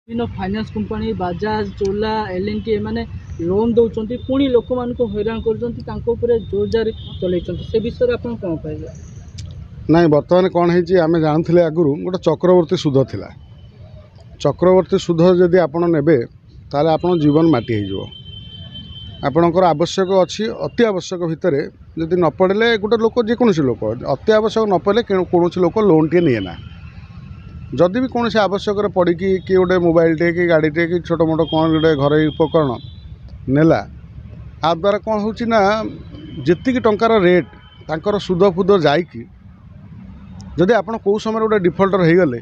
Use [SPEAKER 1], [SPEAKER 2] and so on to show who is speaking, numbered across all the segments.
[SPEAKER 1] विभिन्न finance company Bajaj चोला L&T एमाने loan दौरान पुणी लोक मान हैरान कर जोर जार चल से विषय आप कौन कहे
[SPEAKER 2] ना बर्तमान कौन है आम जानते आगुरी गोटे चक्रवर्ती सुध थिला चक्रवर्ती सुध जदि आपड़ ने ताले आपन जीवन माटी हो आपणकर आवश्यक अच्छी अति आवश्यक भितर जदि न पड़े गोटे लोक जेकोसी लोक अति आवश्यक न पड़े कौन लोक लोन टे निए ना जदि भी कौन आवश्यक पड़ी कि गोटे मोबाइल टे कि गाड़ी टे कि छोट मोट कौन गोटे घर उपकरण नेला आ द्वारा कौन हो जी टंकार रेट तांकर सुध फुद जाकि जदि आप कौ समय गोटे डिफल्टर हो गले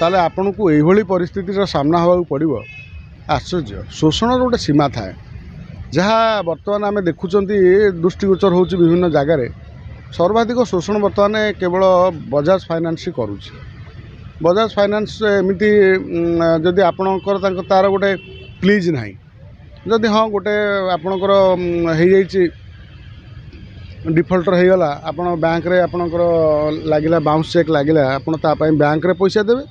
[SPEAKER 2] ताले आपन को यही परिस्थितिर सामना होगा पड़ो आश्चर्य शोषण गोटे सीमा थाए जहाँ बर्तमान आम देखुं दृष्टिगोचर हो विभिन्न जगार सर्वाधिक शोषण बर्तमान केवल बजाज फाइनान्स ही करुँच बजाज फाइनान्स एमती जदि आपणकर तार गोटे प्लीज ना जदि हाँ गोटे आपणकर हो डिफल्टर हो गला आपण बैंक रे आपणकर लगिला बाउंस चेक लगिला आपण तापाई बैंक रे पैसा देवे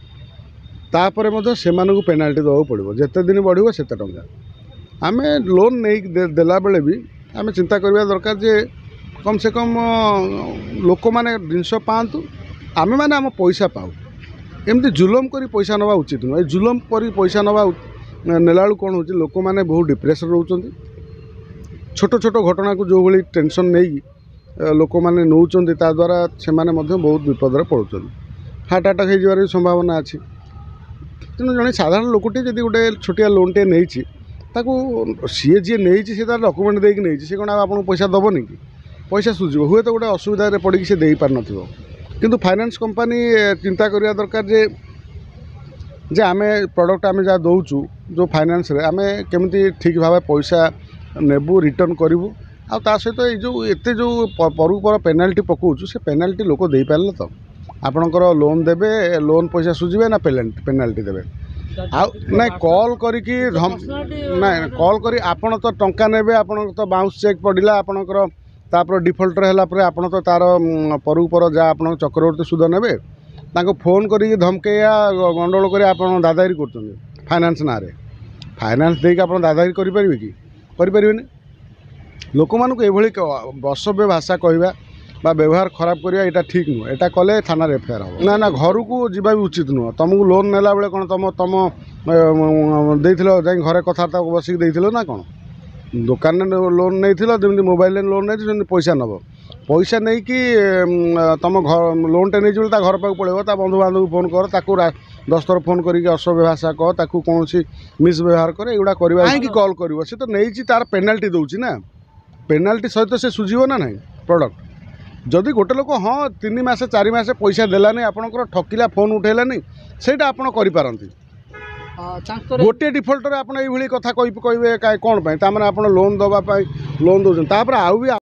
[SPEAKER 2] तापर मध्य सेमानकु पेनाल्टी देवा पड़ो जिते दिन बढ़िया सेते टंका आम लोन नहीं देला बेले भी आम चिंता करवा दरकार जे कम से कम लोक मैंने जिनस पातु आम मैंने आम पैसा पाऊ एमती जुलम करी पैसा नवा उचित नुह जुलम करी पैसा नवा नेला कौन हो लोक मैंने बहुत डिप्रेशन रोचंती छोट छोट घटना को जो भाई टेंशन नहीं लोक मैंने नौकरी द्वारा से बहुत विपद पड़ुं हार्ट अटैक हो संभावना अच्छी तेणु जड़े साधारण लोकटे जब गोटे छोटिया लोन टे नहीं सी जी नहीं सी तार डॉक्यूमेंट देकी नहीं सी कौन आपको पैसा दबनी कि पैसा सुझे हुए तो गोटे असुविधा पड़ी से दे पार किंतु फाइनेंस कंपनी चिंता करवा दरकार जे आम प्रोडक्ट आम जहाँ दौचु जो फाइनेंस रे आम केमती ठीक भाव पैसा नेबू रिटर्न करूँ आ सहित जो एत जो परु पर पेनाल्टी पकाऊँ से पेनाल्टी लोक दे पारे तो आपणकर लोन देवे लोन पैसा सुझे ना पेनाल्टी देवे ना कॉल करके ना कॉल करी आपन तो टंका नेबे आपन तो बाउंस चेक पड़िला आपणकर तापर डिफल्टर है आपन तो तार परु पर जहाँ आप चक्रवर्ती सुध नेबे ताको फोन करी धमकेया गंडगोल कर आप दादागिरी कर फाइनान्स ना फाइनान्स देके आप दादागिरी करें कि करें लोक मानक ये असभ्य भाषा कहवा बा व्यवहार खराब करवा यहाँ ठीक नुह यहाँ कले थाना एफआईआर हम ना ना घर को जीवा भी उचित नुह तुमको लोन नेला बेले कौन तुम तुम जा घरे कथा बसिक देथिलो ना कौन दुकान लोन नहीं जमी मोबाइल लोन नहीं पैसा नब पैसा नहीं कि तुम घर लोन टे नहीं घर पाक पड़े बंधु बांधव फोन कर ताकू 10 थर फोन करके असभ्य भाषा कह ताकू कौन मिसव्यवहार कर एगुड़ा कहीं कॉल कर सी तो नहीं तार पेनाल्टी दूसरी ना पेनाल्टी सहित से सुझीव ना ना प्रोडक्ट जदि गोटे लोक हाँ 3 मास 4 मास पैसा देलानी आपंकर ठकिला फोन उठेलानी सेटा आपड़ करें गोटे डिफल्टर आप कथा कहे कौन आप लोन दवापाई लोन दौरान आउ भी